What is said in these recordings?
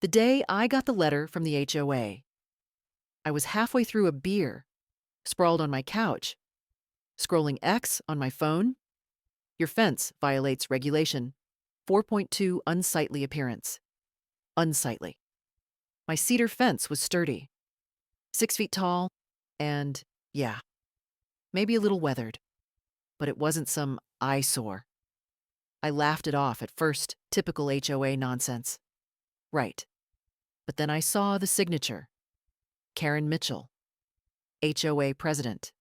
The day I got the letter from the HOA, I was halfway through a beer, sprawled on my couch, scrolling X on my phone. Your fence violates regulation. 4.2 unsightly appearance. Unsightly. My cedar fence was sturdy, 6 feet tall, and, yeah, maybe a little weathered, but it wasn't some eyesore. I laughed it off at first, typical HOA nonsense. Right. But then I saw the signature. Karen Mitchell, HOA president.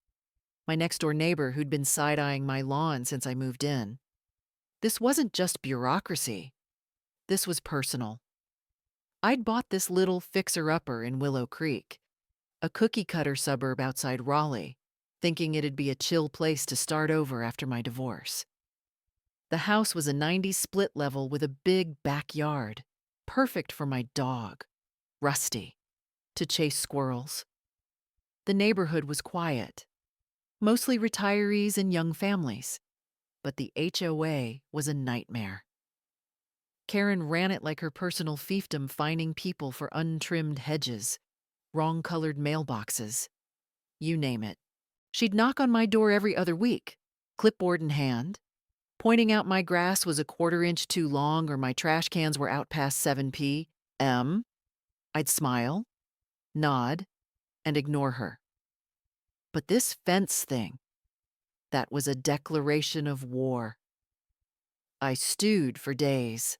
My next-door neighbor who'd been side-eyeing my lawn since I moved in. This wasn't just bureaucracy. This was personal. I'd bought this little fixer-upper in Willow Creek, a cookie-cutter suburb outside Raleigh, thinking it'd be a chill place to start over after my divorce. The house was a 90s split level with a big backyard, perfect for my dog, Rusty, to chase squirrels. The neighborhood was quiet, mostly retirees and young families, but the HOA was a nightmare. Karen ran it like her personal fiefdom, fining people for untrimmed hedges, wrong-colored mailboxes, you name it. She'd knock on my door every other week, clipboard in hand, pointing out my grass was a quarter-inch too long or my trash cans were out past 7 p.m. I'd smile, nod, and ignore her. But this fence thing, that was a declaration of war. I stewed for days.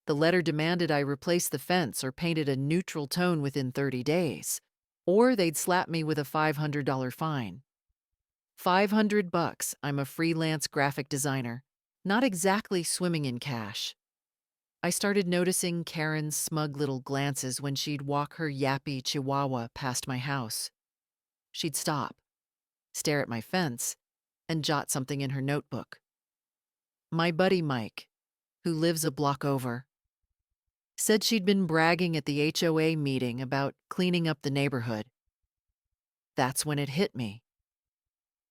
The letter demanded I replace the fence or paint it a neutral tone within 30 days, or they'd slap me with a $500 fine. $500, I'm a freelance graphic designer, not exactly swimming in cash. I started noticing Karen's smug little glances when she'd walk her yappy chihuahua past my house. She'd stop, stare at my fence, and jot something in her notebook. My buddy Mike, who lives a block over, said she'd been bragging at the HOA meeting about cleaning up the neighborhood. That's when it hit me.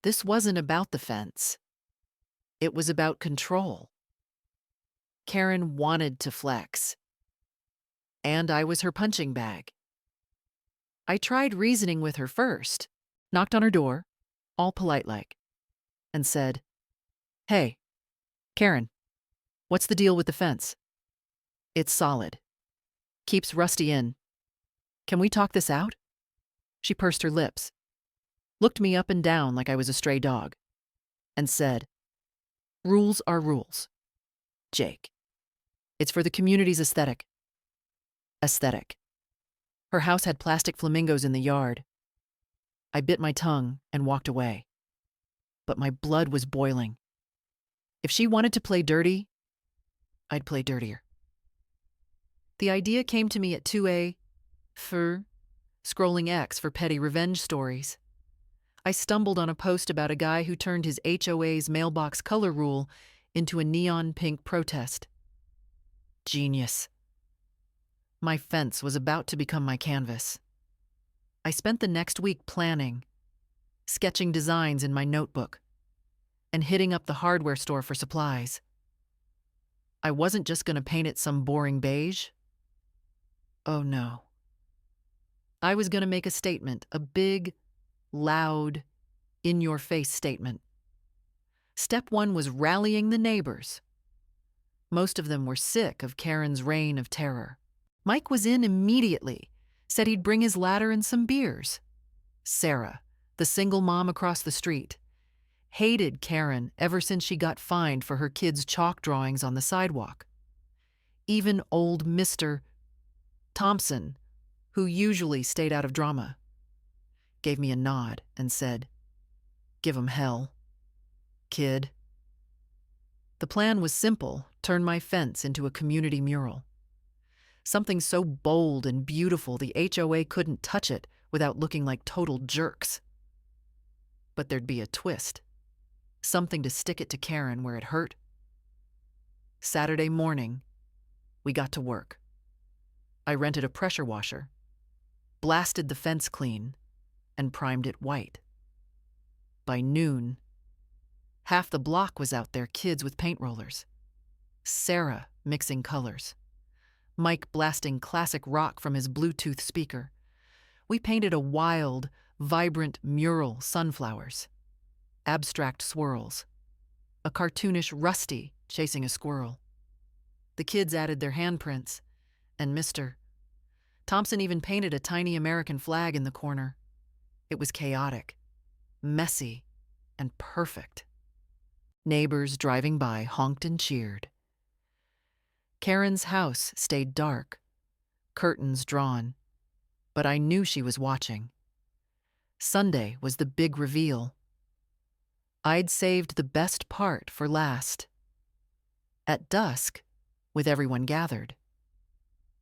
This wasn't about the fence. It was about control. Karen wanted to flex. And I was her punching bag. I tried reasoning with her first, knocked on her door, all polite-like, and said, "Hey, Karen, what's the deal with the fence? It's solid. Keeps Rusty in. Can we talk this out?" She pursed her lips, looked me up and down like I was a stray dog, and said, "Rules are rules, Jake. It's for the community's aesthetic." Aesthetic. Her house had plastic flamingos in the yard. I bit my tongue and walked away. But my blood was boiling. If she wanted to play dirty, I'd play dirtier. The idea came to me at 2 a.m, scrolling X for petty revenge stories. I stumbled on a post about a guy who turned his HOA's mailbox color rule into a neon pink protest. Genius. My fence was about to become my canvas. I spent the next week planning, sketching designs in my notebook, and hitting up the hardware store for supplies. I wasn't just going to paint it some boring beige. Oh no. I was going to make a statement, a big, loud, in-your-face statement. Step 1 was rallying the neighbors. Most of them were sick of Karen's reign of terror. Mike was in immediately, said he'd bring his ladder and some beers. Sarah, the single mom across the street, hated Karen ever since she got fined for her kids' chalk drawings on the sidewalk. Even old Mr. Thompson, who usually stayed out of drama, gave me a nod and said, "Give 'em hell, kid." The plan was simple: turn my fence into a community mural. Something so bold and beautiful the HOA couldn't touch it without looking like total jerks. But there'd be a twist. Something to stick it to Karen where it hurt. Saturday morning, we got to work. I rented a pressure washer, blasted the fence clean, and primed it white. By noon, half the block was out there, kids with paint rollers. Sarah mixing colors. Mike blasting classic rock from his Bluetooth speaker. We painted a wild, vibrant mural sunflowers, abstract swirls, a cartoonish Rusty chasing a squirrel. The kids added their handprints, and Mr. Thompson even painted a tiny American flag in the corner. It was chaotic, messy, and perfect. Neighbors driving by honked and cheered. Karen's house stayed dark, curtains drawn, but I knew she was watching. Sunday was the big reveal. I'd saved the best part for last. At dusk, with everyone gathered,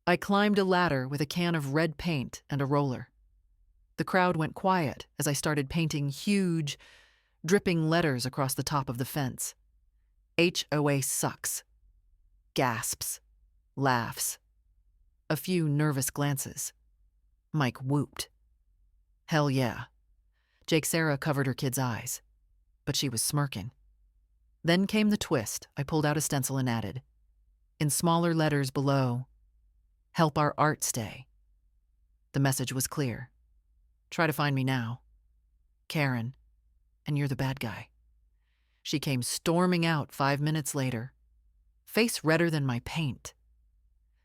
I climbed a ladder with a can of red paint and a roller. The crowd went quiet as I started painting huge, dripping letters across the top of the fence. HOA sucks. Gasps. Laughs. A few nervous glances. Mike whooped. Hell yeah. Jake Sarah covered her kid's eyes, but she was smirking. Then came the twist. I pulled out a stencil and added, in smaller letters below, help our art stay. The message was clear. Try to find me now. Karen, and you're the bad guy. She came storming out 5 minutes later, face redder than my paint.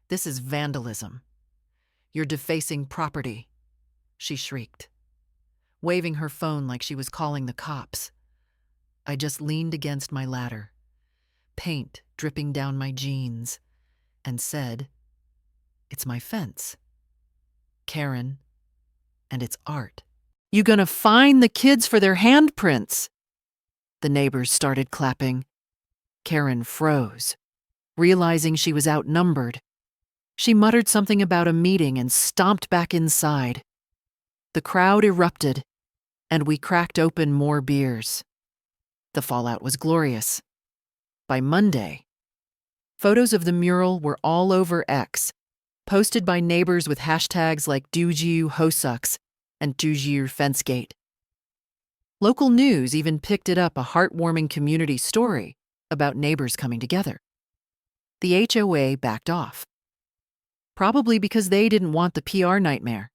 This is vandalism. You're defacing property, she shrieked, waving her phone like she was calling the cops. I just leaned against my ladder, paint dripping down my jeans, and said, it's my fence, Karen, and it's art. You gonna fine the kids for their handprints? The neighbors started clapping. Karen froze, realizing she was outnumbered. She muttered something about a meeting and stomped back inside. The crowd erupted, and we cracked open more beers. The fallout was glorious. By Monday, photos of the mural were all over X, posted by neighbors with hashtags like Dujiu Hosucks and Dujiu Fencegate. Local news even picked it up a heartwarming community story about neighbors coming together. The HOA backed off, probably because they didn't want the PR nightmare.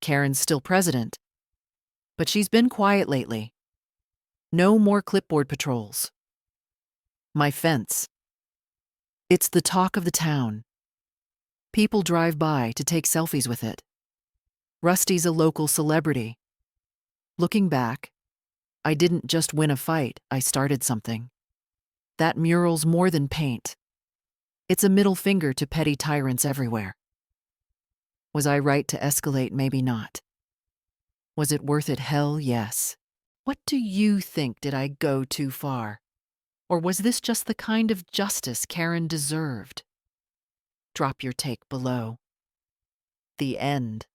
Karen's still president, but she's been quiet lately. No more clipboard patrols. My fence. It's the talk of the town. People drive by to take selfies with it. Rusty's a local celebrity. Looking back, I didn't just win a fight, I started something. That mural's more than paint. It's a middle finger to petty tyrants everywhere. Was I right to escalate? Maybe not. Was it worth it? Hell yes. What do you think? Did I go too far? Or was this just the kind of justice Karen deserved? Drop your take below. The end.